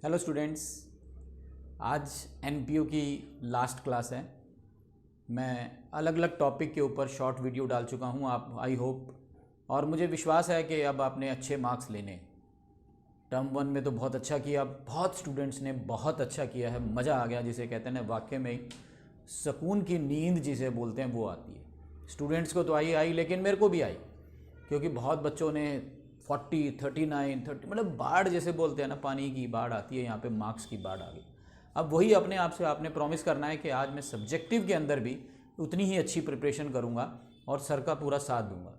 Hello students, आज NPU की last class है। मैं अलग अलग टॉपिक के ऊपर शॉर्ट वीडियो डाल चुका हूँ। आप आई होप और मुझे विश्वास है कि अब आपने अच्छे मार्क्स लेने। टर्म 1 में तो बहुत अच्छा किया, बहुत स्टूडेंट्स ने बहुत अच्छा किया है, मज़ा आ गया। जिसे कहते हैं ना, वाकई में ही सुकून की नींद जिसे बोलते हैं वो आती है। स्टूडेंट्स को तो आई लेकिन मेरे को भी आई, क्योंकि बहुत बच्चों ने 40, 39, 30 मतलब बाढ़ जैसे बोलते हैं ना, पानी की बाढ़ आती है, यहाँ पे मार्क्स की बाढ़ आ गई। अब वही अपने आप से आपने प्रॉमिस करना है कि आज मैं सब्जेक्टिव के अंदर भी उतनी ही अच्छी प्रिपरेशन करूँगा और सर का पूरा साथ दूंगा।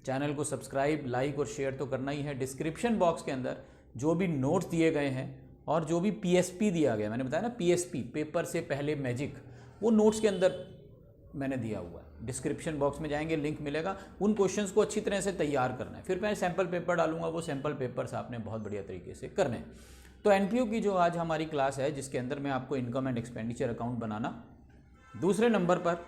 चैनल को सब्सक्राइब, लाइक और शेयर तो करना ही है। डिस्क्रिप्शन बॉक्स के अंदर जो भी नोट्स दिए गए हैं और जो भी पीएसपी दिया गया, मैंने बताया ना पीएसपी, पेपर से पहले मैजिक, वो नोट्स के अंदर मैंने दिया हुआ है। डिस्क्रिप्शन बॉक्स में जाएंगे, लिंक मिलेगा। उन क्वेश्चंस को अच्छी तरह से तैयार करना है। फिर मैं सैम्पल पेपर डालूंगा, वो सैम्पल पेपर्स आपने बहुत बढ़िया तरीके से करने हैं। तो एनपीयू की जो आज हमारी क्लास है, जिसके अंदर मैं आपको इनकम एंड एक्सपेंडिचर अकाउंट बनाना, दूसरे नंबर पर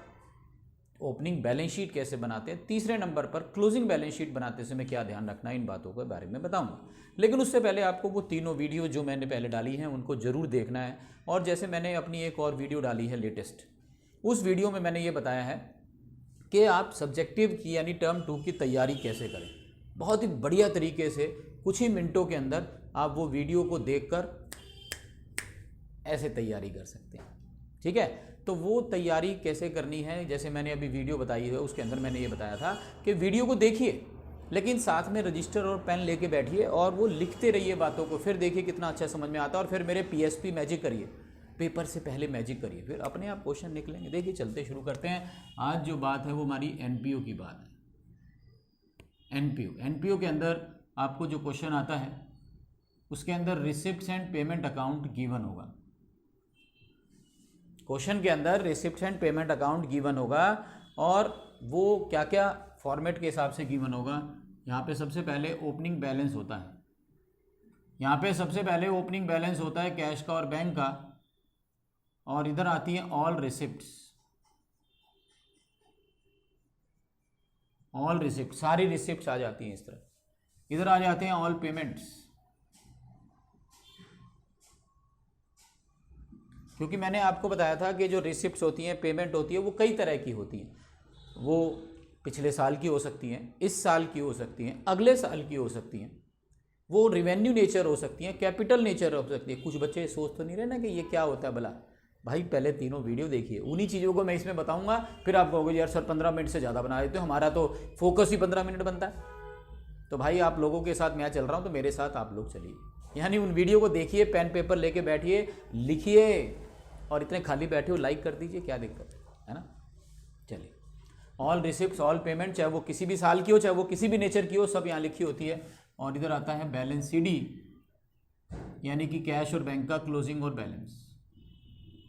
ओपनिंग बैलेंस शीट कैसे बनाते हैं, तीसरे नंबर पर क्लोजिंग बैलेंस शीट बनाते समय क्या ध्यान रखना है, इन बातों के बारे में बताऊंगा। लेकिन उससे पहले आपको वो तीनों वीडियो जो मैंने पहले डाली हैं उनको ज़रूर देखना है। और जैसे मैंने अपनी एक और वीडियो डाली है लेटेस्ट, उस वीडियो में मैंने ये बताया है कि आप सब्जेक्टिव की यानी टर्म 2 की तैयारी कैसे करें। बहुत ही बढ़िया तरीके से कुछ ही मिनटों के अंदर आप वो वीडियो को देखकर ऐसे तैयारी कर सकते हैं। ठीक है, तो वो तैयारी कैसे करनी है, जैसे मैंने अभी वीडियो बताई है उसके अंदर मैंने ये बताया था कि वीडियो को देखिए, लेकिन साथ में रजिस्टर और पेन लेके बैठिए और वो लिखते रहिए बातों को। फिर देखिए कितना अच्छा समझ में आता है। और फिर मेरे पीएसपी मैजिक करिए, पेपर से पहले मैजिक करिए, फिर अपने आप क्वेश्चन निकलेंगे। देखिए, चलते शुरू करते हैं। आज जो बात है वो हमारी एनपीयू की बात है। एनपीयू के अंदर आपको जो क्वेश्चन आता है उसके अंदर receipts and payment account given होगा। क्वेश्चन के अंदर receipts and payment account given होगा और वो क्या क्या फॉर्मेट के हिसाब से गिवन होगा। यहाँ पे सबसे पहले ओपनिंग बैलेंस होता है, यहाँ पे सबसे पहले ओपनिंग बैलेंस होता है कैश का और बैंक का, और इधर आती है ऑल रिसिप्ट्स। ऑल रिसिप्ट, सारी रिसिप्ट्स आ जाती हैं इस तरह। इधर आ जाते हैं ऑल पेमेंट्स, क्योंकि मैंने आपको बताया था कि जो रिसिप्ट्स होती हैं, पेमेंट होती है, वो कई तरह की होती हैं। वो पिछले साल की हो सकती हैं, इस साल की हो सकती हैं, अगले साल की हो सकती हैं, वो रिवेन्यू नेचर हो सकती हैं, कैपिटल नेचर हो सकती है। कुछ बच्चे सोच तो नहीं रहे ना कि ये क्या होता है भला। भाई पहले तीनों वीडियो देखिए, उन्हीं चीज़ों को मैं इसमें बताऊंगा। फिर आप कहोगे यार सर 15 मिनट से ज़्यादा बना देते हो, हमारा तो फोकस ही 15 मिनट बनता है। तो भाई आप लोगों के साथ मैं चल रहा हूँ, तो मेरे साथ आप लोग चलिए। यानी उन वीडियो को देखिए, पेन पेपर लेके बैठिए, लिखिए, और इतने खाली बैठे हो लाइक कर दीजिए, क्या दिक्कत है ना। चलिए, ऑल रिसिप्ट्स, ऑल पेमेंट, चाहे वो किसी भी साल की हो, चाहे वो किसी भी नेचर की हो, सब यहाँ लिखी होती है। और इधर आता है बैलेंस सीडी, यानी कि कैश और बैंक का क्लोजिंग और बैलेंस।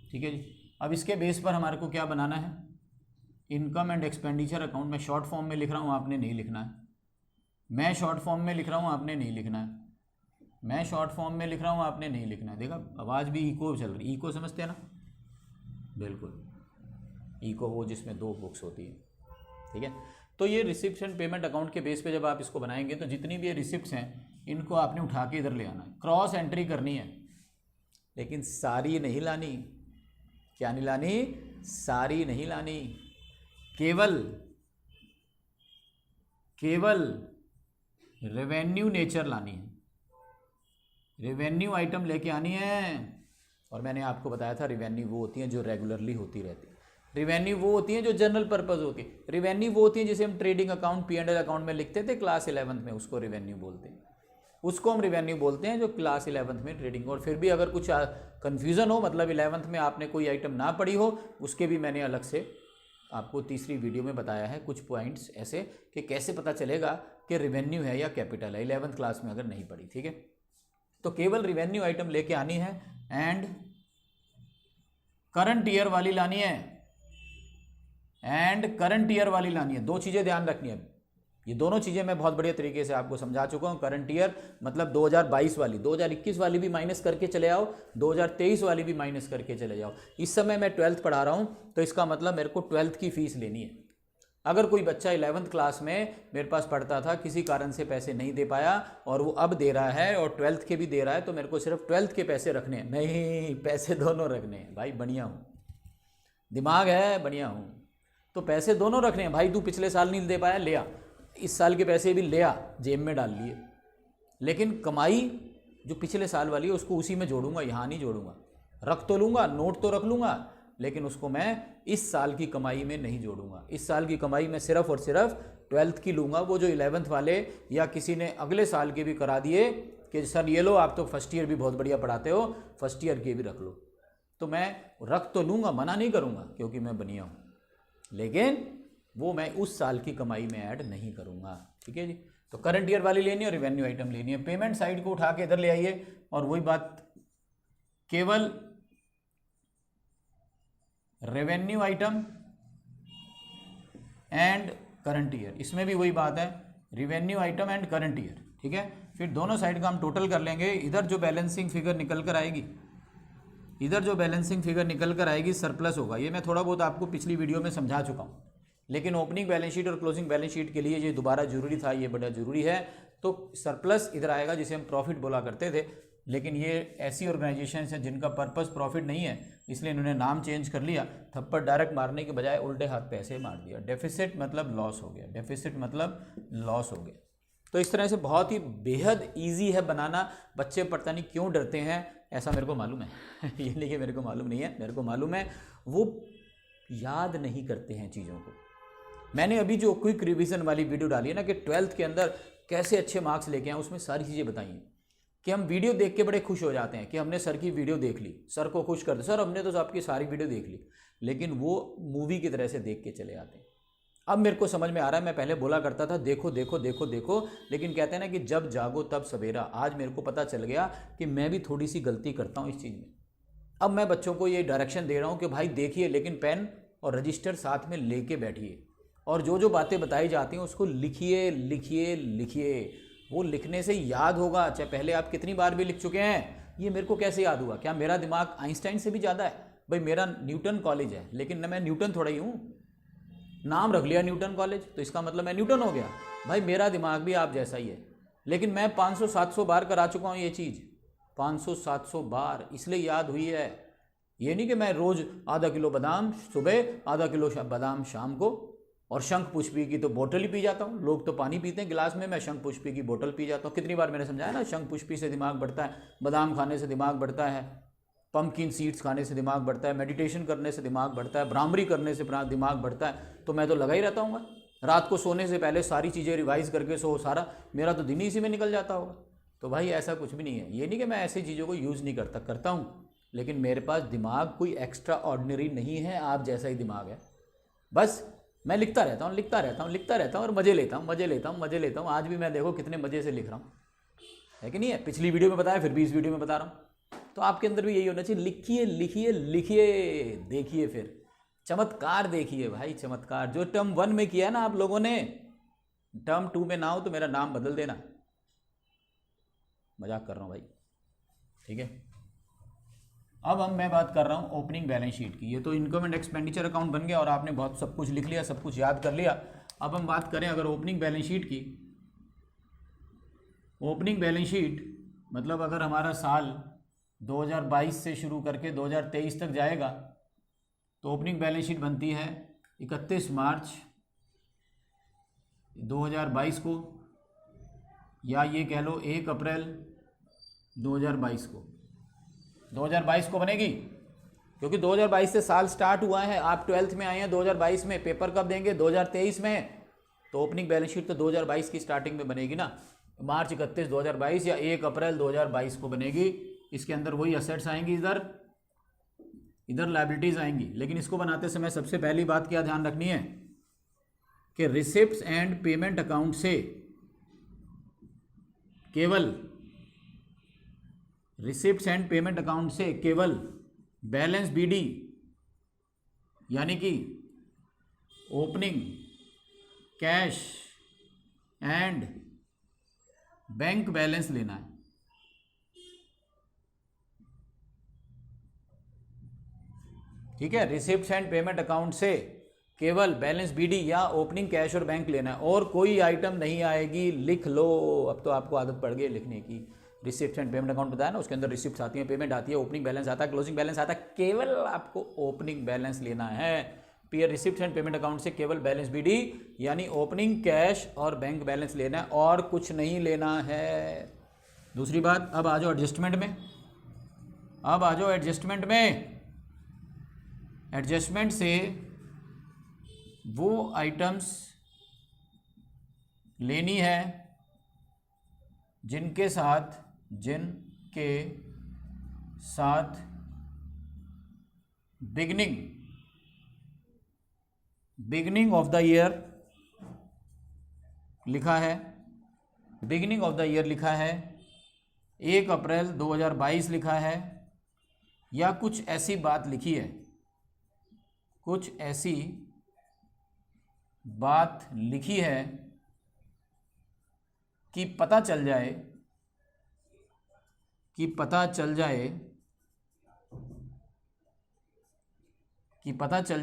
ठीक है जी। अब इसके बेस पर हमारे को क्या बनाना है, इनकम एंड एक्सपेंडिचर अकाउंट। मैं शॉर्ट फॉर्म में लिख रहा हूँ, आपने नहीं लिखना है। मैं शॉर्ट फॉर्म में लिख रहा हूँ, आपने नहीं लिखना है। मैं शॉर्ट फॉर्म में लिख रहा हूँ, आपने नहीं लिखना है। देखा, आवाज़ भी इको चल रही। इको समझते हैं ना, बिल्कुल इको, वो जिसमें 2 बुक्स होती है। ठीक है, तो ये रिसिप्ट्स एंड पेमेंट अकाउंट के बेस पे जब आप इसको बनाएंगे तो जितनी भी ये रिसिप्ट्स हैं इनको आपने उठा के इधर ले आना है, क्रॉस एंट्री करनी है। लेकिन सारी नहीं लानी। क्या नहीं लानी? सारी नहीं लानी, केवल रेवेन्यू नेचर लानी है, रेवेन्यू आइटम लेके आनी है। और मैंने आपको बताया था रेवेन्यू वो होती हैं जो रेगुलरली होती रहती है, रेवेन्यू वो होती हैं जो जनरल पर्पस होती है, रेवेन्यू वो होती है जिसे हम ट्रेडिंग अकाउंट, P&L अकाउंट में लिखते थे क्लास 11th में, उसको रेवेन्यू बोलते हैं। उसको हम रेवेन्यू बोलते हैं जो क्लास 11th में ट्रेडिंग। और फिर भी अगर कुछ कन्फ्यूज़न हो, मतलब 11th में आपने कोई आइटम ना पढ़ी हो, उसके भी मैंने अलग से आपको तीसरी वीडियो में बताया है कुछ पॉइंट्स ऐसे कि कैसे पता चलेगा कि रेवेन्यू है या कैपिटल है, 11th क्लास में अगर नहीं पढ़ी। ठीक है, तो केवल रेवेन्यू आइटम लेके आनी है एंड करंट ईयर वाली लानी है, एंड करंट ईयर वाली लानी है। 2 चीज़ें ध्यान रखनी है। ये दोनों चीज़ें मैं बहुत बढ़िया तरीके से आपको समझा चुका हूँ। करंट ईयर मतलब 2022 वाली, 2021 वाली भी माइनस करके चले आओ, 2023 वाली भी माइनस करके चले जाओ। इस समय मैं 12th पढ़ा रहा हूँ, तो इसका मतलब मेरे को 12th की फीस लेनी है। अगर कोई बच्चा 11th क्लास में मेरे पास पढ़ता था, किसी कारण से पैसे नहीं दे पाया और वो अब दे रहा है और 12th के भी दे रहा है, तो मेरे को सिर्फ 12th के पैसे रखने हैं? नहीं, पैसे दोनों रखने हैं भाई। बढ़िया हूँ, दिमाग है, बढ़िया हूँ, तो पैसे दोनों रखने हैं भाई। तू पिछले साल नहीं दे पाया, ले आ, इस साल के पैसे भी ले आ, जेब में डाल लिए। लेकिन कमाई जो पिछले साल वाली है उसको उसी में जोड़ूंगा, यहाँ नहीं जोड़ूंगा। रख तो लूँगा, नोट तो रख लूँगा, लेकिन उसको मैं इस साल की कमाई में नहीं जोड़ूंगा। इस साल की कमाई मैं सिर्फ और सिर्फ 12th की लूँगा। वो जो 11th वाले या किसी ने अगले साल के भी करा दिए कि सर ये लो, आप तो फर्स्ट ईयर भी बहुत बढ़िया पढ़ाते हो, फर्स्ट ईयर के भी रख लो, तो मैं रख तो लूँगा, मना नहीं करूँगा क्योंकि मैं बढ़िया हूँ, लेकिन वो मैं उस साल की कमाई में ऐड नहीं करूँगा। ठीक है जी। तो करंट ईयर वाली लेनी है और रेवेन्यू आइटम लेनी है। पेमेंट साइड को उठा के इधर ले आइए और वही बात, केवल revenue item and current year, इसमें भी वही बात है, revenue item and current year. ठीक है, फिर दोनों साइड का हम टोटल कर लेंगे। इधर जो बैलेंसिंग फिगर निकल कर आएगी, इधर जो बैलेंसिंग फिगर निकल कर आएगी सरप्लस होगा। ये मैं थोड़ा बहुत आपको पिछली वीडियो में समझा चुका हूँ, लेकिन ओपनिंग बैलेंस शीट और क्लोजिंग बैलेंस शीट के लिए ये दोबारा जरूरी था, ये बड़ा जरूरी है। तो सरप्लस इधर आएगा जिसे हम प्रॉफिट बोला करते थे, लेकिन ये ऐसी ऑर्गेनाइजेशन है जिनका पर्पस प्रॉफिट नहीं है, इसलिए इन्होंने नाम चेंज कर लिया। थप्पड़ डायरेक्ट मारने के बजाय उल्टे हाथ पैसे मार दिया। डेफिसिट मतलब लॉस हो गया, डेफिसिट मतलब लॉस हो गया। तो इस तरह से बहुत ही बेहद ईजी है बनाना। बच्चे पता नहीं क्यों डरते हैं, ऐसा मेरे को मालूम है ये नहीं कि मेरे को मालूम नहीं है, मेरे को मालूम है, वो याद नहीं करते हैं चीज़ों को। मैंने अभी जो क्विक रिवीजन वाली वीडियो डाली है ना कि 12th के अंदर कैसे अच्छे मार्क्स लेके आए, उसमें सारी चीज़ें बताई हैं कि हम वीडियो देख के बड़े खुश हो जाते हैं कि हमने सर की वीडियो देख ली, सर को खुश कर दे, सर हमने तो आपकी सारी वीडियो देख ली, लेकिन वो मूवी की तरह से देख के चले आते हैं। अब मेरे को समझ में आ रहा है, मैं पहले बोला करता था देखो देखो देखो देखो, लेकिन कहते हैं ना कि जब जागो तब सवेरा। आज मेरे को पता चल गया कि मैं भी थोड़ी सी गलती करता हूँ इस चीज़ में। अब मैं बच्चों को ये डायरेक्शन दे रहा हूँ कि भाई देखिए, लेकिन पेन और रजिस्टर साथ में लेके बैठिए और जो जो बातें बताई जाती हैं उसको लिखिए लिखिए लिखिए। वो लिखने से याद होगा, चाहे पहले आप कितनी बार भी लिख चुके हैं। ये मेरे को कैसे याद हुआ? क्या मेरा दिमाग आइंस्टाइन से भी ज़्यादा है? भाई मेरा न्यूटन कॉलेज है, लेकिन न मैं न्यूटन थोड़ा ही हूँ, नाम रख लिया न्यूटन कॉलेज तो इसका मतलब मैं न्यूटन हो गया। भाई मेरा दिमाग भी आप जैसा ही है, लेकिन मैं 500-700 बार करा चुका हूँ ये चीज़, 500-700 बार, इसलिए याद हुई है। ये नहीं कि मैं रोज़ आधा किलो बादाम सुबह, आधा किलो बादाम शाम को, और शंख पुष्पी की तो बोतल ही पी जाता हूँ। लोग तो पानी पीते हैं गिलास में, मैं शंख पुष्पी की बोतल पी जाता हूँ। कितनी बार मैंने समझाया ना, शंख पुष्पी से दिमाग बढ़ता है, बादाम खाने से दिमाग बढ़ता है, पम्पकिन सीड्स खाने से दिमाग बढ़ता है, मेडिटेशन करने से दिमाग बढ़ता है, भ्रामरी करने से दिमाग बढ़ता है। तो मैं तो लगा ही रहता हूँ, रात को सोने से पहले सारी चीज़ें रिवाइज करके सो, सारा मेरा तो दिन ही इसी में निकल जाता होगा। तो भाई ऐसा कुछ भी नहीं है। ये नहीं कि मैं ऐसी चीज़ों को यूज़ नहीं करता हूँ, लेकिन मेरे पास दिमाग कोई एक्स्ट्रा ऑर्डिनरी नहीं है, आप जैसा ही दिमाग है। बस मैं लिखता रहता हूँ और मज़े लेता हूँ। आज भी मैं देखो कितने मज़े से लिख रहा हूँ, है कि नहीं है? पिछली वीडियो में बताया, फिर भी इस वीडियो में बता रहा हूँ। तो आपके अंदर भी यही होना चाहिए, लिखिए लिखिए लिखिए, देखिए फिर चमत्कार देखिए भाई, चमत्कार। जो टर्म 1 में किया ना आप लोगों ने, टर्म 2 में ना हो तो मेरा नाम बदल देना। मजाक कर रहा हूँ भाई, ठीक है। अब मैं बात कर रहा हूँ ओपनिंग बैलेंस शीट की। ये तो इनकम एंड एक्सपेंडिचर अकाउंट बन गया और आपने बहुत सब कुछ लिख लिया, सब कुछ याद कर लिया। अब हम बात करें अगर ओपनिंग बैलेंस शीट की, ओपनिंग बैलेंस शीट मतलब अगर हमारा साल 2022 से शुरू करके 2023 तक जाएगा तो ओपनिंग बैलेंस शीट बनती है 31 मार्च 2022 को, या ये कह लो 1 अप्रैल 2022 को। 2022 को बनेगी क्योंकि 2022 से साल स्टार्ट हुआ है। आप 12th में आए हैं 2022 में, पेपर कब देंगे? 2023 में। तो ओपनिंग बैलेंस शीट तो 2022 की स्टार्टिंग में बनेगी ना, मार्च 31 2022 या 1 अप्रैल 2022 को बनेगी। इसके अंदर वही असेट्स आएंगी, इधर लायबिलिटीज आएंगी। लेकिन इसको बनाते समय सबसे पहली बात क्या ध्यान रखनी है कि रिसिप्ट्स एंड पेमेंट अकाउंट से केवल, रिसिप्ट्स एंड पेमेंट अकाउंट से केवल बैलेंस बीडी यानी कि opening cash and bank balance लेना है। ठीक है, रिसिप्ट्स एंड पेमेंट अकाउंट से केवल बैलेंस बीडी या ओपनिंग कैश और बैंक लेना है, और कोई आइटम नहीं आएगी। लिख लो, अब तो आपको आदत पड़ गई लिखने की। रिसिप्ट एंड पेमेंट अकाउंट बताया ना, उसके अंदर रिसिप्ट आती है, पेमेंट आती है, ओपनिंग बैलेंस आता है, क्लोजिंग बैलेंस आता है। केवल आपको ओपनिंग बैलेंस लेना है। Peer receipt and payment account से केवल बैलेंस बीडी यानी ओपनिंग कैश और बैंक बैलेंस लेना है, और कुछ नहीं लेना है। दूसरी बात, अब आ जाओ एडजस्टमेंट में। अब आ जाओ एडजस्टमेंट में। एडजस्टमेंट से वो आइटम्स लेनी है जिनके साथ बिगिनिंग ऑफ द ईयर लिखा है। बिगिनिंग ऑफ द ईयर लिखा है, 1 अप्रैल 2022 लिखा है, या कुछ ऐसी बात लिखी है, कुछ ऐसी बात लिखी है कि पता चल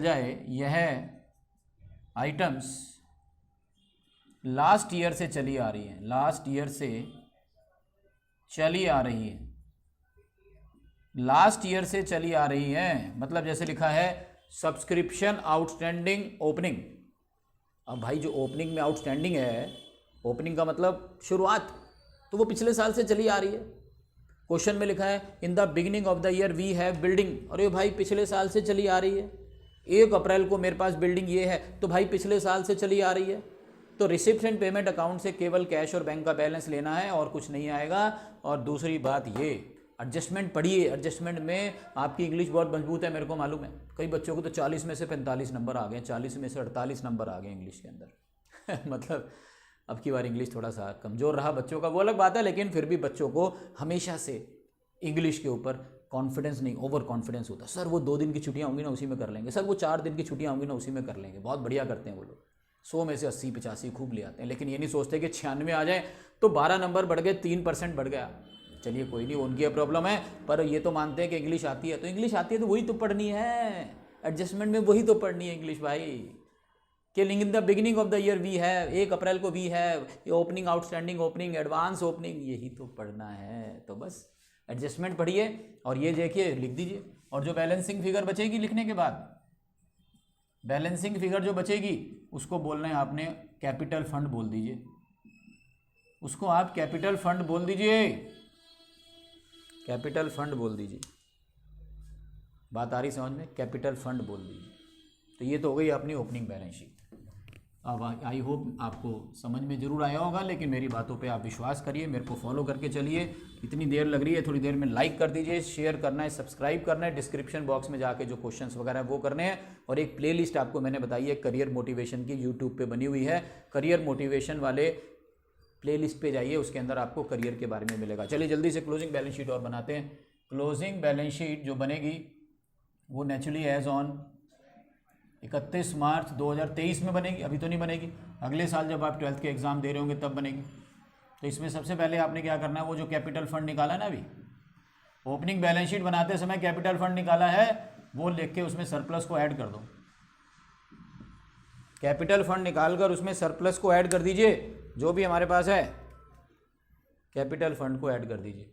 जाए यह आइटम्स लास्ट ईयर से चली आ रही हैं, लास्ट ईयर से चली आ रही है, लास्ट ईयर से चली आ रही है। मतलब जैसे लिखा है सब्सक्रिप्शन आउटस्टैंडिंग ओपनिंग। अब भाई जो ओपनिंग में आउटस्टैंडिंग है, ओपनिंग का मतलब शुरुआत, तो वो पिछले साल से चली आ रही है। क्वेश्चन में लिखा है in the beginning of the year we have building, अरे भाई पिछले साल से चली आ रही है। 1 अप्रैल को मेरे पास बिल्डिंग ये है, तो भाई पिछले साल से चली आ रही है। तो रिसिप्ट एंड पेमेंट अकाउंट से केवल कैश और बैंक का बैलेंस लेना है, और कुछ नहीं आएगा। और दूसरी बात ये, एडजस्टमेंट पढ़िए। एडजस्टमेंट में आपकी इंग्लिश बहुत मजबूत है, मेरे को मालूम है। कई बच्चों को तो 40 में से 45 नंबर आ गए, 40 में से 48 नंबर आ गए इंग्लिश के अंदर मतलब अब की बार इंग्लिश थोड़ा सा कमज़ोर रहा बच्चों का, वो अलग बात है, लेकिन फिर भी बच्चों को हमेशा से इंग्लिश के ऊपर कॉन्फिडेंस नहीं, ओवर कॉन्फिडेंस होता। सर वो 2 दिन की छुट्टियाँ होंगी ना उसी में कर लेंगे, सर वो 4 दिन की छुट्टियाँ होंगी ना उसी में कर लेंगे। बहुत बढ़िया करते हैं वो लोग, 100 में से 80-85 खूब ले आते हैं, लेकिन ये नहीं सोचते कि 96 आ जाए तो 12 नंबर बढ़ गए, 3% बढ़ गया। चलिए कोई नहीं, उनकी प्रॉब्लम है, पर ये तो मानते हैं कि इंग्लिश आती है, तो इंग्लिश आती है तो वही तो पढ़नी है। एडजस्टमेंट में वही तो पढ़नी है इंग्लिश भाई, कि in the beginning of the year we है, 1 अप्रैल को वी है, opening outstanding opening advance opening, यही तो पढ़ना है। तो बस एडजस्टमेंट पढ़िए और ये देखिए लिख दीजिए। और जो बैलेंसिंग फिगर बचेगी लिखने के बाद, बैलेंसिंग फिगर जो बचेगी उसको बोलना है आपने कैपिटल फंड बोल दीजिए, उसको आप कैपिटल फंड बोल दीजिए, कैपिटल फंड बोल दीजिए। बात आ रही समझ में? कैपिटल फंड बोल दीजिए। तो ये तो हो गई अपनी ओपनिंग बैलेंस शीट। अब आई होप आपको समझ में ज़रूर आया होगा, लेकिन मेरी बातों पे आप विश्वास करिए, मेरे को फॉलो करके चलिए। इतनी देर लग रही है, थोड़ी देर में लाइक कर दीजिए, शेयर करना है, सब्सक्राइब करना है, डिस्क्रिप्शन बॉक्स में जाके जो क्वेश्चंस वगैरह वो करने हैं। और एक प्लेलिस्ट आपको मैंने बताई है करियर मोटिवेशन की, यूट्यूब पे बनी हुई है। करियर मोटिवेशन वाले प्लेलिस्ट पे जाइए, उसके अंदर आपको करियर के बारे में मिलेगा। चलिए जल्दी से क्लोजिंग बैलेंस शीट और बनाते हैं। क्लोजिंग बैलेंस शीट जो बनेगी वो नेचुरली एज ऑन 31 मार्च 2023 में बनेगी। अभी तो नहीं बनेगी, अगले साल जब आप 12th के एग्ज़ाम दे रहे होंगे तब बनेगी। तो इसमें सबसे पहले आपने क्या करना है, वो जो कैपिटल फंड निकाला ना, अभी ओपनिंग बैलेंस शीट बनाते समय कैपिटल फंड निकाला है, वो लिख के उसमें सरप्लस को ऐड कर दो। कैपिटल फंड निकाल कर उसमें सरप्लस को ऐड कर दीजिए, जो भी हमारे पास है कैपिटल फंड को ऐड कर दीजिए,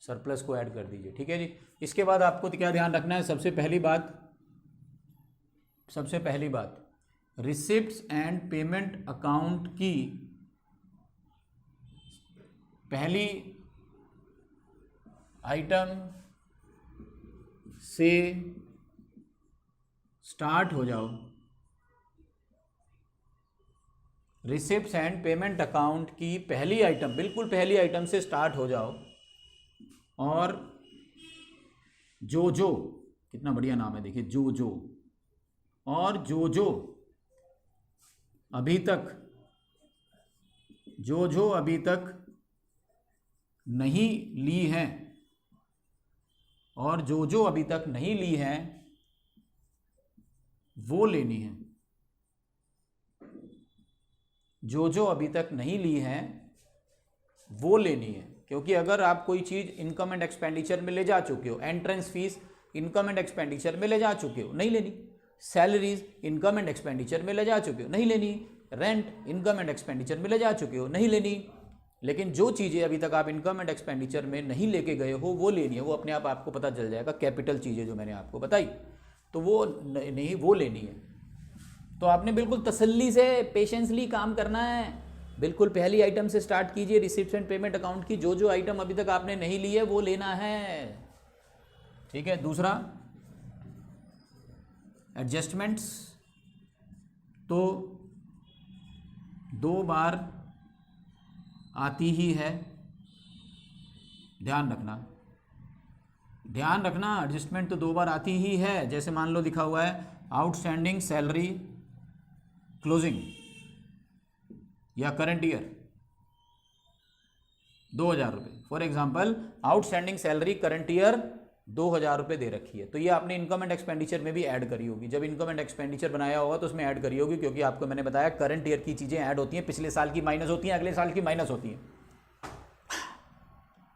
सरप्लस को ऐड कर दीजिए। ठीक है जी। इसके बाद आपको क्या ध्यान रखना है, सबसे पहली बात रिसिप्ट्स एंड पेमेंट अकाउंट की पहली आइटम से स्टार्ट हो जाओ। रिसिप्ट्स एंड पेमेंट अकाउंट की पहली आइटम, बिल्कुल पहली आइटम से स्टार्ट हो जाओ, और जो कितना बढ़िया नाम है, देखिए जो और जो अभी तक नहीं ली हैं, और जो अभी तक नहीं ली हैं वो लेनी है। जो अभी तक नहीं ली हैं वो लेनी है, क्योंकि अगर आप कोई चीज़ इनकम एंड एक्सपेंडिचर में ले जा चुके हो, entrance fees income and expenditure में ले जा चुके हो, नहीं लेनी। सैलरीज इनकम एंड एक्सपेंडिचर में ले जा चुके हो, नहीं लेनी। रेंट इनकम एंड एक्सपेंडिचर में ले जा चुके हो, नहीं लेनी। लेकिन जो चीज़ें अभी तक आप इनकम एंड एक्सपेंडिचर में नहीं लेके गए हो वो लेनी है, वो अपने आप आपको पता चल जाएगा। कैपिटल चीज़ें जो मैंने आपको बताई तो वो नहीं, वो लेनी है। तो आपने बिल्कुल तसल्ली से पेशेंसली काम करना है। बिल्कुल पहली आइटम से स्टार्ट कीजिए, रिसिप्ट एंड पेमेंट अकाउंट की जो जो आइटम अभी तक आपने नहीं ली है वो लेना है, ठीक है। दूसरा एडजस्टमेंट्स, तो 2 बार आती ही है, ध्यान रखना, ध्यान रखना। एडजस्टमेंट तो 2 बार आती ही है। जैसे मान लो लिखा हुआ है आउटस्टैंडिंग सैलरी क्लोजिंग या करंट ईयर 2000 रुपये, for example outstanding salary current year 2000 रुपये दे रखी है, तो ये आपने इनकम एंड एक्सपेंडिचर में भी ऐड करी होगी। जब इनकम एंड एक्सपेंडिचर बनाया होगा तो उसमें ऐड करी होगी, क्योंकि आपको मैंने बताया करंट ईयर की चीज़ें ऐड होती हैं, पिछले साल की माइनस होती हैं, अगले साल की माइनस होती हैं।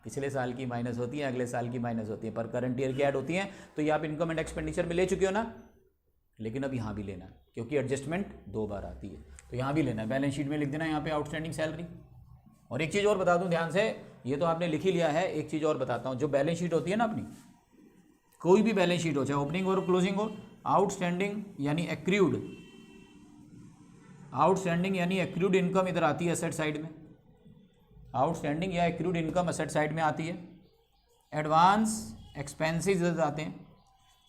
पिछले साल की माइनस होती हैं, अगले साल की माइनस होती है, पर करंट ईयर की ऐड होती हैं। तो ये आप इनकम एंड एक्सपेंडिचर में ले चुके हो ना, लेकिन अब यहाँ भी लेना है, क्योंकि एडजस्टमेंट 2 बार आती है, तो यहाँ भी लेना है। बैलेंस शीट में लिख देना यहाँ पे आउटस्टैंडिंग सैलरी। और एक चीज़ और बता दूँ ध्यान से, ये तो आपने लिख ही लिया है, एक चीज़ और बताता हूँ। जो बैलेंस शीट होती है ना अपनी, कोई भी बैलेंस शीट हो, चाहे ओपनिंग और क्लोजिंग हो, आउटस्टैंडिंग यानी एक्रूड, आउटस्टैंडिंग यानी एक्रूड इनकम इधर आती है एसेट साइड में, आउटस्टैंडिंग या एक्रूड इनकम एसेट साइड में आती है। एडवांस एक्सपेंसेस इधर आते हैं,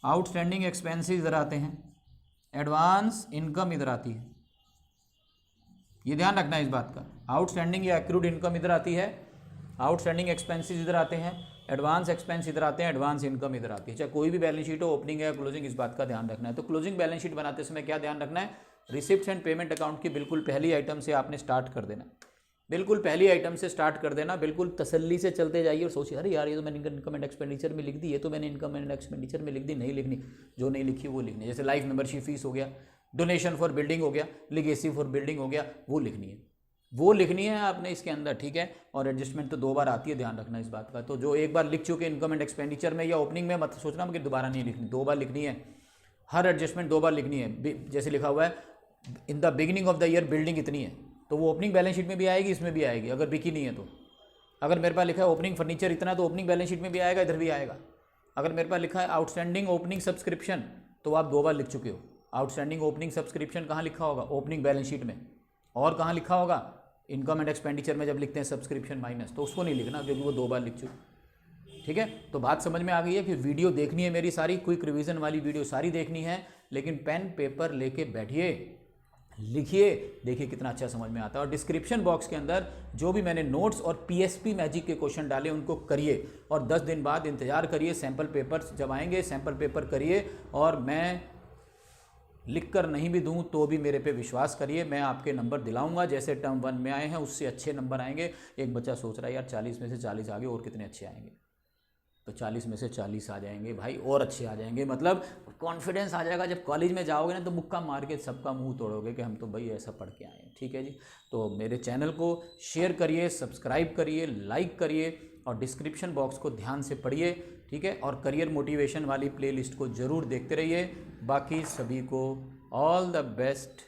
आउटस्टैंडिंग एक्सपेंसेस इधर आते हैं, एडवांस इनकम इधर आती है। ये ध्यान रखना है इस बात का। आउटस्टैंडिंग या एक्रूड इनकम इधर आती है, आउटस्टैंडिंग एक्सपेंसेस इधर आते हैं, एडवांस एक्सपेंस इधर आते हैं, एडवांस इनकम इधर आती है। चाहे कोई भी बैलेंस शीट हो, ओपनिंग या क्लोजिंग, इस बात का ध्यान रखना है। तो क्लोजिंग बैलेंस शीट बनाते समय क्या ध्यान रखना है, रिसिप्ट एंड पेमेंट अकाउंट की बिल्कुल पहली आइटम से आपने स्टार्ट कर देना, बिल्कुल पहली आइटम से स्टार्ट कर देना। बिल्कुल तसल्ली से चलते जाइए और सोचिए अरे यार ये तो मैंने इनकम एंड एक्सपेंडिचर में लिख दी, ये तो मैंने इनकम एंड एक्सपेंडिचर में लिख दी, नहीं लिखनी, जो नहीं लिखी वो लिखनी। जैसे लाइफ मेंबरशिप फीस हो गया, डोनेशन फॉर बिल्डिंग हो गया, लिगेसी फॉर बिल्डिंग हो गया, वो लिखनी है, वो लिखनी है आपने इसके अंदर, ठीक है। और एडजस्टमेंट तो 2 बार आती है, ध्यान रखना इस बात का। तो जो एक बार लिख चुके इनकम एंड एक्सपेंडिचर में या ओपनिंग में, मत सोचना कि दोबारा नहीं लिखनी, 2 बार लिखनी है। हर एडजस्टमेंट 2 बार लिखनी है। जैसे लिखा हुआ है in the beginning of the year building इतनी है, तो वो ओपनिंग बैलेंस शीट में भी आएगी, इसमें भी आएगी, अगर बिकी नहीं है तो। अगर मेरे पास लिखा है ओपनिंग फर्नीचर इतना, तो ओपनिंग बैलेंस शीट में भी आएगा, इधर भी आएगा। अगर मेरे पास लिखा है आउटस्टैंडिंग ओपनिंग सब्सक्रिप्शन, तो आप 2 बार लिख चुके हो। आउटस्टैंडिंग ओपनिंग सब्सक्रिप्शन कहाँ लिखा होगा, ओपनिंग बैलेंस शीट में, और कहाँ लिखा होगा, इनकम एंड एक्सपेंडिचर में जब लिखते हैं सब्सक्रिप्शन माइनस, तो उसको नहीं लिखना क्योंकि वो 2 बार लिख चुके, ठीक है। तो बात समझ में आ गई है कि वीडियो देखनी है मेरी सारी, क्विक रिवीजन वाली वीडियो सारी देखनी है, लेकिन पेन पेपर लेके बैठिए, लिखिए, देखिए कितना अच्छा समझ में आता है। और डिस्क्रिप्शन बॉक्स के अंदर जो भी मैंने नोट्स और पीएसपी मैजिक के क्वेश्चन डाले उनको करिए, और 10 दिन बाद इंतजार करिए, सैम्पल पेपर जब आएंगे सैम्पल पेपर करिए, और मैं लिख कर नहीं भी दूं तो भी मेरे पे विश्वास करिए, मैं आपके नंबर दिलाऊंगा। जैसे टर्म 1 में आए हैं उससे अच्छे नंबर आएंगे। एक बच्चा सोच रहा है यार 40 में से 40 आ गए, और कितने अच्छे आएंगे, तो 40 में से 40 आ जाएंगे भाई, और अच्छे आ जाएंगे, मतलब कॉन्फिडेंस आ जाएगा। जब कॉलेज में जाओगे ना तो मुक्का मार के सबका मुंह तोड़ोगे कि हम तो भाई ऐसा पढ़ के आए हैं, ठीक है जी। तो मेरे चैनल को शेयर करिए, सब्सक्राइब करिए, लाइक करिए, और डिस्क्रिप्शन बॉक्स को ध्यान से पढ़िए, ठीक है। और करियर मोटिवेशन वाली प्लेलिस्ट को ज़रूर देखते रहिए। बाकी सभी को ऑल द बेस्ट।